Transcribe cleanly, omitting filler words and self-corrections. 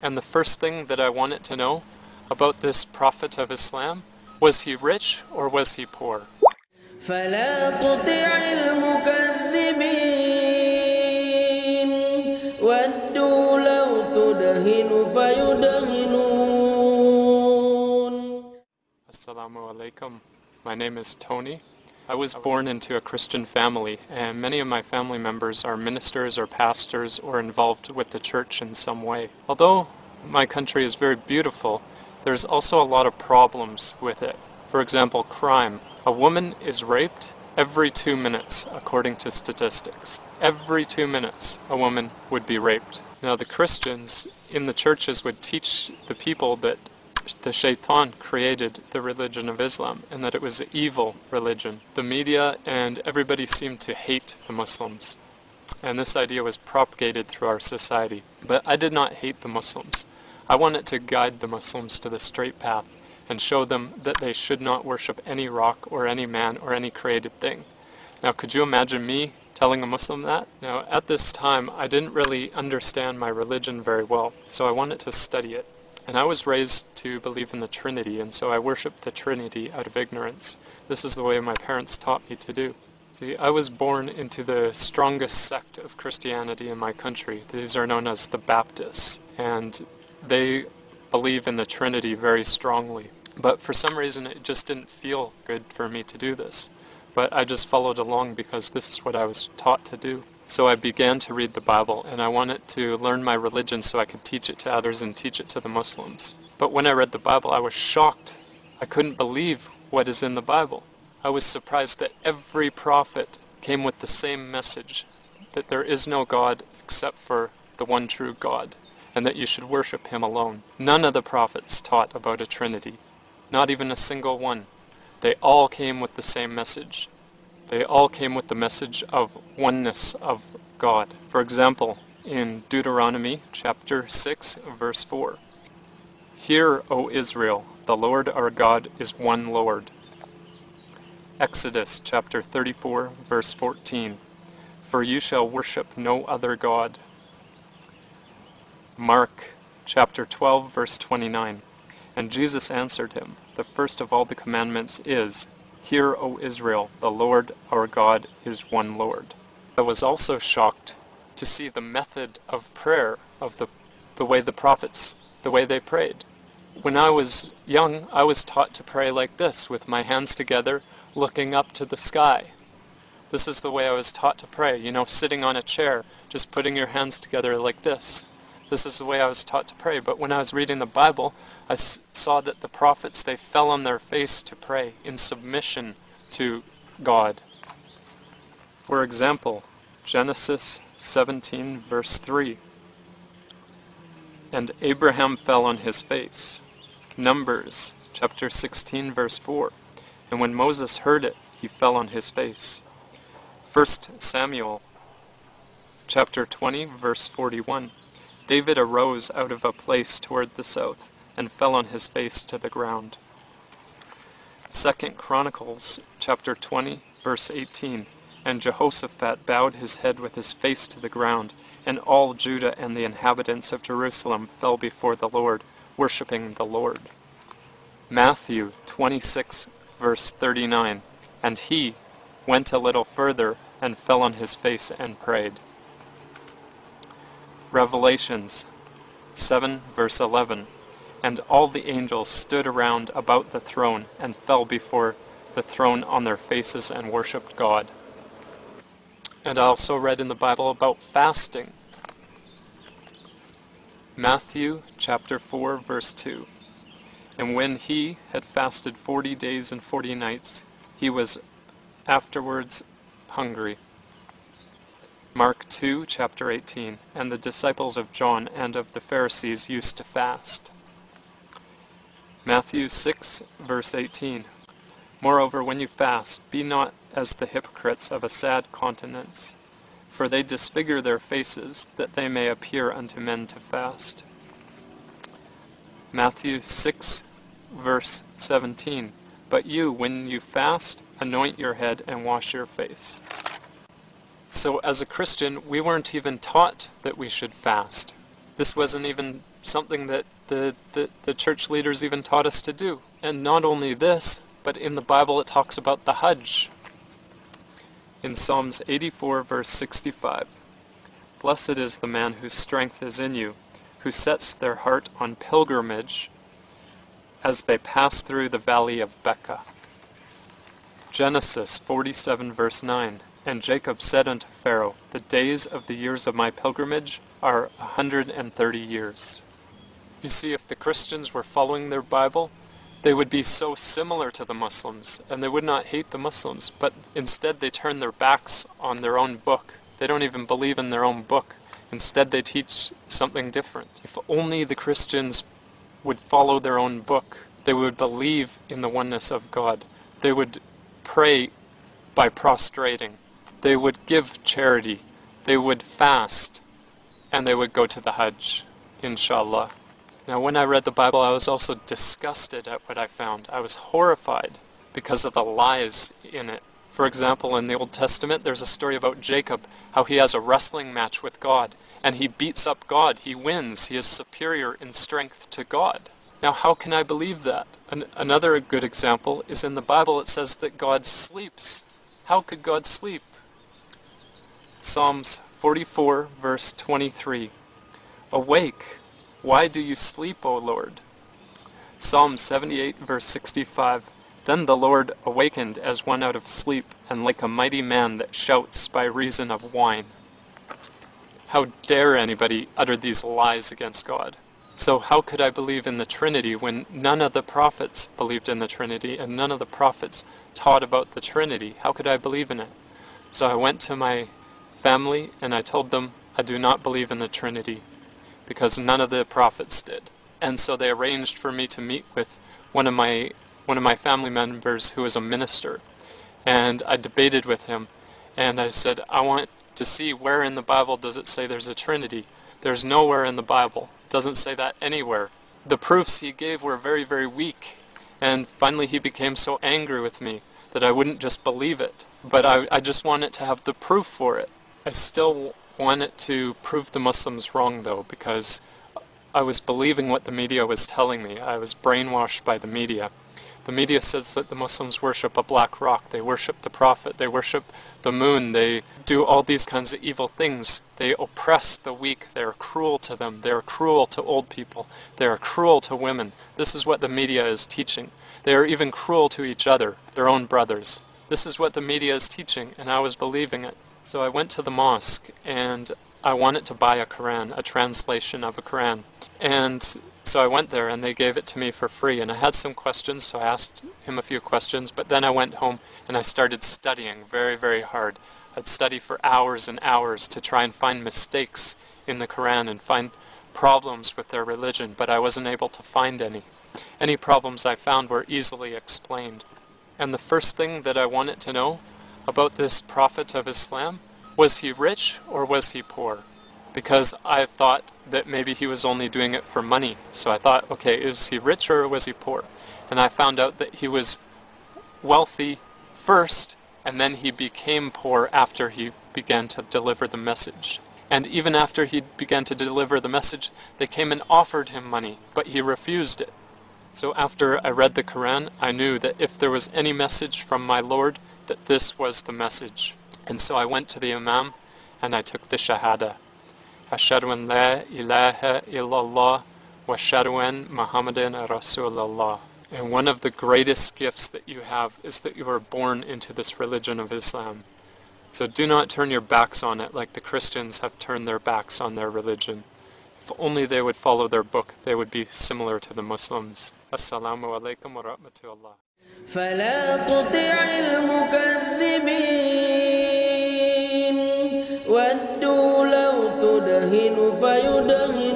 And the first thing that I wanted to know about this prophet of Islam, was he rich or was he poor? فلا تطع المكذبين ودوا لو تدهن فيدهنون. Assalamu alaikum. My name is Tony. I was born into a Christian family, and many of my family members are ministers or pastors or involved with the church in some way. Although my country is very beautiful, there's also a lot of problems with it. For example, crime. A woman is raped every 2 minutes, according to statistics. Every 2 minutes, a woman would be raped. Now, the Christians in the churches would teach the people that the shaitan created the religion of Islam and that it was an evil religion. The media and everybody seemed to hate the Muslims, and this idea was propagated through our society. But I did not hate the Muslims. I wanted to guide the Muslims to the straight path and show them that they should not worship any rock or any man or any created thing. Now, could you imagine me telling a Muslim that? Now, at this time, I didn't really understand my religion very well, so I wanted to study it. And I was raised to believe in the Trinity, and so I worshiped the Trinity out of ignorance. This is the way my parents taught me to do. See, I was born into the strongest sect of Christianity in my country. These are known as the Baptists, and they believe in the Trinity very strongly. But for some reason, it just didn't feel good for me to do this. But I just followed along because this is what I was taught to do. So I began to read the Bible, and I wanted to learn my religion so I could teach it to others and teach it to the Muslims. But when I read the Bible, I was shocked. I couldn't believe what is in the Bible. I was surprised that every prophet came with the same message, that there is no God except for the one true God, and that you should worship Him alone. None of the prophets taught about a Trinity, not even a single one. They all came with the same message. They all came with the message of oneness of God. For example, in Deuteronomy chapter 6, verse 4, "Hear, O Israel, the Lord our God is one Lord." Exodus chapter 34, verse 14, "For you shall worship no other God." Mark chapter 12, verse 29, "And Jesus answered him, the first of all the commandments is, Hear, O Israel, the Lord our God is one Lord." I was also shocked to see the method of prayer of the way the prophets, the way they prayed. When I was young, I was taught to pray like this, with my hands together, looking up to the sky. This is the way I was taught to pray, sitting on a chair, just putting your hands together like this. This is the way I was taught to pray. But when I was reading the Bible, I saw that the prophets, they fell on their face to pray in submission to God. For example, Genesis 17, verse 3. "And Abraham fell on his face." Numbers chapter 16, verse 4. "And when Moses heard it, he fell on his face." 1 Samuel chapter 20, verse 41. "David arose out of a place toward the south, and fell on his face to the ground." 2 Chronicles chapter 20, verse 18. "And Jehoshaphat bowed his head with his face to the ground, and all Judah and the inhabitants of Jerusalem fell before the Lord, worshiping the Lord." Matthew 26, verse 39. "And he went a little further, and fell on his face and prayed." Revelations 7, verse 11. "And all the angels stood around about the throne, and fell before the throne on their faces and worshipped God." And I also read in the Bible about fasting. Matthew chapter 4, verse 2. "And when he had fasted 40 days and 40 nights, he was afterwards hungry." Mark 2, chapter 18. "And the disciples of John and of the Pharisees used to fast." Matthew 6, verse 18. "Moreover, when you fast, be not as the hypocrites of a sad countenance, for they disfigure their faces, that they may appear unto men to fast." Matthew 6, verse 17. "But you, when you fast, anoint your head and wash your face." So as a Christian, we weren't even taught that we should fast. This wasn't even something that the church leaders even taught us to do. And not only this, but in the Bible it talks about the Hajj. In Psalms 84 verse 65, "Blessed is the man whose strength is in you, who sets their heart on pilgrimage as they pass through the valley of Becca." Genesis 47 verse 9, "And Jacob said unto Pharaoh, The days of the years of my pilgrimage are 130 years. You see, if the Christians were following their Bible, they would be so similar to the Muslims, and they would not hate the Muslims, but instead they turn their backs on their own book. They don't even believe in their own book. Instead they teach something different. If only the Christians would follow their own book, they would believe in the oneness of God. They would pray by prostrating. They would give charity. They would fast. And they would go to the Hajj, inshallah. Now, when I read the Bible, I was also disgusted at what I found. I was horrified because of the lies in it. For example, in the Old Testament, there's a story about Jacob, how he has a wrestling match with God, and he beats up God. He wins. He is superior in strength to God. Now, how can I believe that? Another good example is in the Bible. It says that God sleeps. How could God sleep? Psalms 44, verse 23. "Awake, why do you sleep, O Lord?" Psalm 78, verse 65. "Then the Lord awakened as one out of sleep, and like a mighty man that shouts by reason of wine." How dare anybody utter these lies against God? So how could I believe in the Trinity when none of the prophets believed in the Trinity, and none of the prophets taught about the Trinity? How could I believe in it? So I went to my family and I told them I do not believe in the Trinity, because none of the prophets did. And so they arranged for me to meet with one of my family members who is a minister. And I debated with him, and I said, I want to see where in the Bible does it say there's a Trinity. There's nowhere in the Bible. It doesn't say that anywhere. The proofs he gave were very, very weak. And finally he became so angry with me that I wouldn't just believe it. But I just wanted to have the proof for it. I still wanted to prove the Muslims wrong, though, because I was believing what the media was telling me. I was brainwashed by the media. The media says that the Muslims worship a black rock. They worship the Prophet. They worship the moon. They do all these kinds of evil things. They oppress the weak. They are cruel to them. They are cruel to old people. They are cruel to women. This is what the media is teaching. They are even cruel to each other, their own brothers. This is what the media is teaching, and I was believing it. So I went to the mosque, and I wanted to buy a Quran, a translation of a Quran. And so I went there, and they gave it to me for free. And I had some questions, so I asked him a few questions. But then I went home, and I started studying very, very hard. I'd study for hours and hours to try and find mistakes in the Quran and find problems with their religion, but I wasn't able to find any. Any problems I found were easily explained. And the first thing that I wanted to know about this Prophet of Islam, was he rich or was he poor? Because I thought that maybe he was only doing it for money. So I thought, okay, is he rich or was he poor? And I found out that he was wealthy first, and then he became poor after he began to deliver the message. And even after he began to deliver the message, they came and offered him money, but he refused it. So after I read the Quran, I knew that if there was any message from my Lord, that this was the message. And so I went to the Imam and I took the Shahada. Ashhadu an la ilaha illallah wa ashhadu an Muhammadan Rasulullah. And one of the greatest gifts that you have is that you are born into this religion of Islam. So do not turn your backs on it like the Christians have turned their backs on their religion. If only they would follow their book, they would be similar to the Muslims. Assalamu alaikum wa rahmatullah. فلا تطع المكذبين ودوا لو تدهن فيدهنون